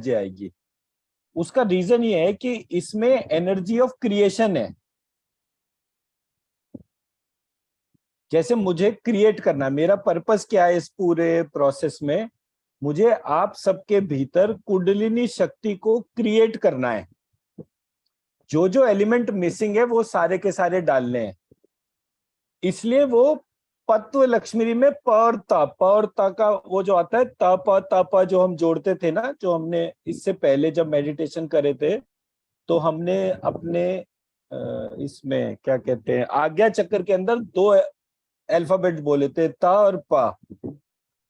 आएगी। उसका रीजन ये है कि इसमें एनर्जी ऑफ क्रिएशन है। जैसे मुझे क्रिएट करना, मेरा पर्पस क्या है इस पूरे प्रोसेस में, मुझे आप सबके भीतर कुंडलिनी शक्ति को क्रिएट करना है। जो जो एलिमेंट मिसिंग है वो सारे के सारे डालने हैं। इसलिए वो पत्व लक्ष्मी में प और ता का वो जो आता है त प जो हम जोड़ते थे ना, जो हमने इससे पहले जब मेडिटेशन करे थे, तो हमने अपने इसमें क्या कहते हैं, आज्ञा चक्र के अंदर 2 अल्फाबेट बोले थे, त और प।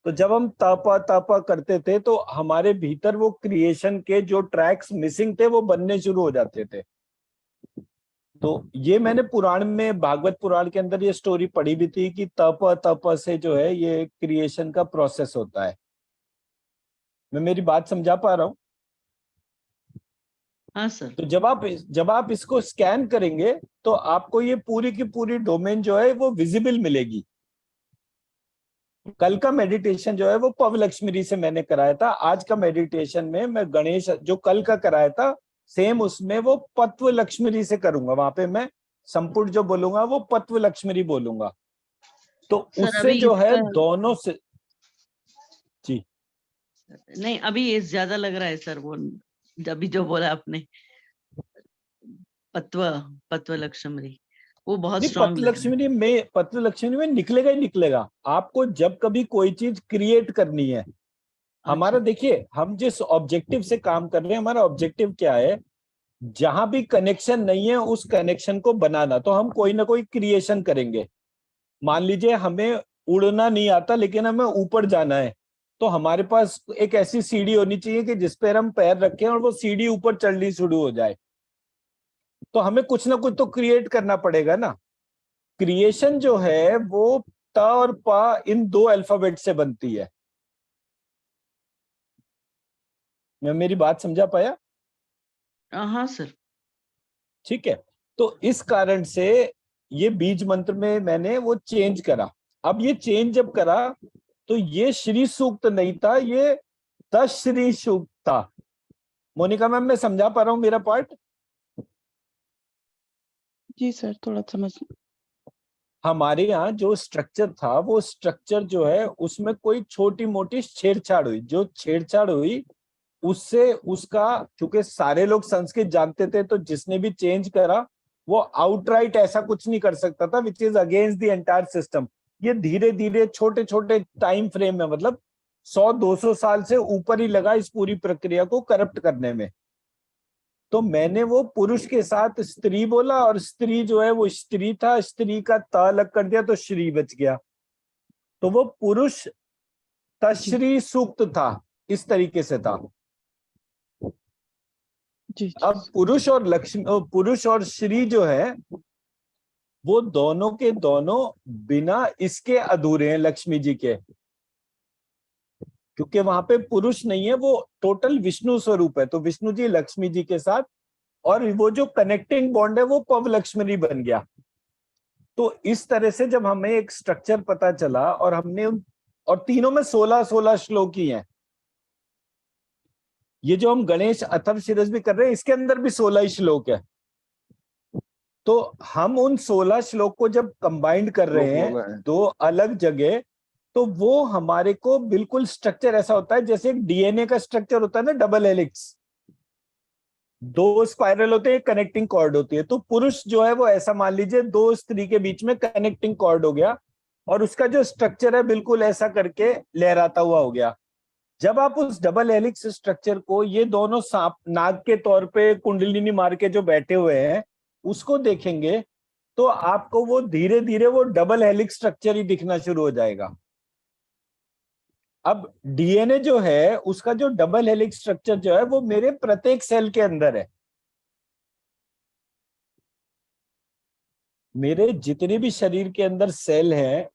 तो जब हम त प करते थे तो हमारे भीतर वो क्रिएशन के जो ट्रैक्स मिसिंग थे वो बनने शुरू हो जाते थे। तो ये मैंने पुराण में, भागवत पुराण के अंदर ये स्टोरी पढ़ी भी थी कि तप से जो है ये क्रिएशन का प्रोसेस होता है। मैं मेरी बात समझा पा रहा हूँ? हाँ सर। तो जब आप इसको स्कैन करेंगे तो आपको ये पूरी की पूरी डोमेन जो है वो विजिबल मिलेगी। कल का मेडिटेशन जो है वो पव लक्ष्मी से मैंने कराया था। आज का मेडिटेशन में मैं गणेश जो कल का कराया था सेम, उसमें वो पत्व लक्ष्मी से करूंगा। वहां पे मैं संपूर्ण जो बोलूंगा वो पत्व लक्ष्मी बोलूंगा। तो सर उससे अभी जो है इसका दोनों से जी नहीं, अभी ये ज्यादा लग रहा है सर, वो अभी जो बोला आपने पत्व पत्व लक्ष्मी, वो बहुत नहीं, स्ट्रांग लग रहा है। पत्र लक्ष्मी में निकलेगा ही निकलेगा। आपको जब कभी कोई चीज क्रिएट करनी है, अच्छा। हमारा देखिए हम जिस ऑब्जेक्टिव से काम कर रहे हैं, हमारा ऑब्जेक्टिव क्या है, जहां भी कनेक्शन नहीं है उस कनेक्शन को बनाना। तो हम कोई ना कोई क्रिएशन करेंगे। मान लीजिए हमें उड़ना नहीं आता लेकिन हमें ऊपर जाना है, तो हमारे पास एक ऐसी सीढ़ी होनी चाहिए कि जिस पर हम पैर रखें और वो सीढ़ी ऊपर चढ़नी शुरू हो जाए। तो हमें कुछ ना कुछ तो क्रिएट करना पड़ेगा ना। क्रिएशन जो है वो त और प इन 2 अल्फाबेट से बनती है। मैं मेरी बात समझा पाया? हाँ सर। ठीक है। तो इस कारण से ये बीज मंत्र में मैंने वो चेंज करा। अब ये चेंज जब करा तो ये श्री सूक्त नहीं था, ये तश्री सूक्त था। मोनिका मैम, मैं समझा पा रहा हूँ मेरा पार्ट? जी सर, थोड़ा समझ। हमारे यहाँ जो स्ट्रक्चर था वो स्ट्रक्चर जो है उसमें कोई छोटी मोटी छेड़छाड़ हुई। जो छेड़छाड़ हुई उससे उसका, क्योंकि सारे लोग संस्कृत जानते थे, तो जिसने भी चेंज करा वो आउटराइट ऐसा कुछ नहीं कर सकता था which is against the entire system. ये धीरे धीरे छोटे छोटे टाइम फ्रेम में, मतलब 100-200 साल से ऊपर ही लगा इस पूरी प्रक्रिया को करप्ट करने में। तो मैंने वो पुरुष के साथ स्त्री बोला और स्त्री जो है वो स्त्री था, स्त्री का त अलग कर दिया तो श्री बच गया। तो वो पुरुष तश्री सूक्त था, इस तरीके से था। जी अब पुरुष और श्री जो है वो दोनों के दोनों बिना इसके अधूरे हैं लक्ष्मी जी के। क्योंकि वहां पे पुरुष नहीं है, वो टोटल विष्णु स्वरूप है। तो विष्णु जी लक्ष्मी जी के साथ, और वो जो कनेक्टिंग बॉन्ड है वो पव लक्ष्मी बन गया। तो इस तरह से जब हमें एक स्ट्रक्चर पता चला और हमने और तीनों में 16-16 श्लोक ही हैं। ये जो हम गणेश अथर्व शीरष भी कर रहे हैं इसके अंदर भी 16 ही श्लोक है। तो हम उन 16 श्लोक को जब कंबाइंड कर रहे हैं 2 अलग जगह, तो वो हमारे को बिल्कुल स्ट्रक्चर ऐसा होता है जैसे एक डीएनए का स्ट्रक्चर होता है ना, डबल हेलिक्स। 2 स्पाइरल होते हैं, कनेक्टिंग कॉर्ड होती है। तो पुरुष जो है वो ऐसा मान लीजिए 2 स्त्री के बीच में कनेक्टिंग कॉर्ड हो गया, और उसका जो स्ट्रक्चर है बिल्कुल ऐसा करके लहराता हुआ हो गया। जब आप उस डबल हेलिक्स स्ट्रक्चर को, ये दोनों सांप नाग के तौर पे कुंडलिनी मार के जो बैठे हुए हैं, उसको देखेंगे तो आपको वो धीरे धीरे वो डबल हेलिक्स स्ट्रक्चर ही दिखना शुरू हो जाएगा। अब डीएनए जो है उसका जो डबल हेलिक्स स्ट्रक्चर जो है वो मेरे प्रत्येक सेल के अंदर है। मेरे जितने भी शरीर के अंदर सेल हैं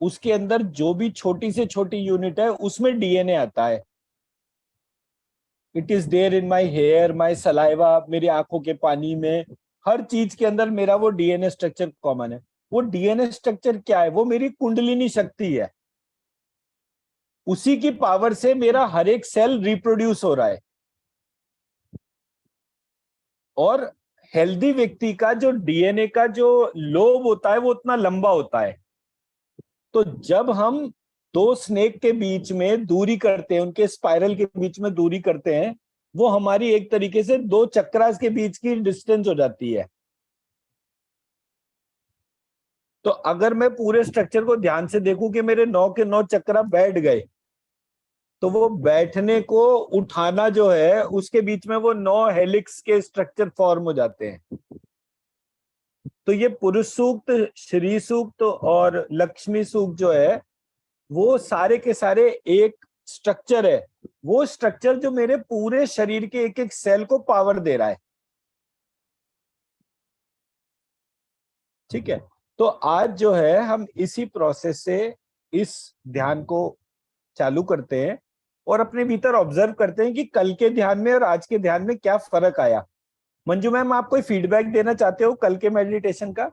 उसके अंदर जो भी छोटी से छोटी यूनिट है उसमें डीएनए आता है। It is there in my hair, my saliva, मेरी आंखों के पानी में, हर चीज के अंदर मेरा वो डीएनए स्ट्रक्चर कॉमन है। वो डीएनए स्ट्रक्चर क्या है? वो मेरी कुंडलिनी शक्ति है। उसी की पावर से मेरा हर एक सेल रिप्रोड्यूस हो रहा है। और हेल्दी व्यक्ति का जो डीएनए का जो लोब होता है वो उतना लंबा होता है। तो जब हम दो स्नेक के बीच में दूरी करते हैं, उनके स्पाइरल के बीच में दूरी करते हैं, वो हमारी एक तरीके से दो चक्रास के बीच की डिस्टेंस हो जाती है। तो अगर मैं पूरे स्ट्रक्चर को ध्यान से देखूं कि मेरे 9 के 9 चक्रा बैठ गए, तो वो बैठने को उठाना जो है उसके बीच में वो 9 हेलिक्स के स्ट्रक्चर फॉर्म हो जाते हैं। तो ये पुरुष सूक्त, श्री सूक्त और लक्ष्मी सूक्त जो है वो सारे के सारे एक स्ट्रक्चर है। वो स्ट्रक्चर जो मेरे पूरे शरीर के एक एक सेल को पावर दे रहा है। ठीक है, तो आज जो है हम इसी प्रोसेस से इस ध्यान को चालू करते हैं और अपने भीतर ऑब्जर्व करते हैं कि कल के ध्यान में और आज के ध्यान में क्या फर्क आया। मंजू मैम, आप कोई फीडबैक देना चाहते हो कल के मेडिटेशन का?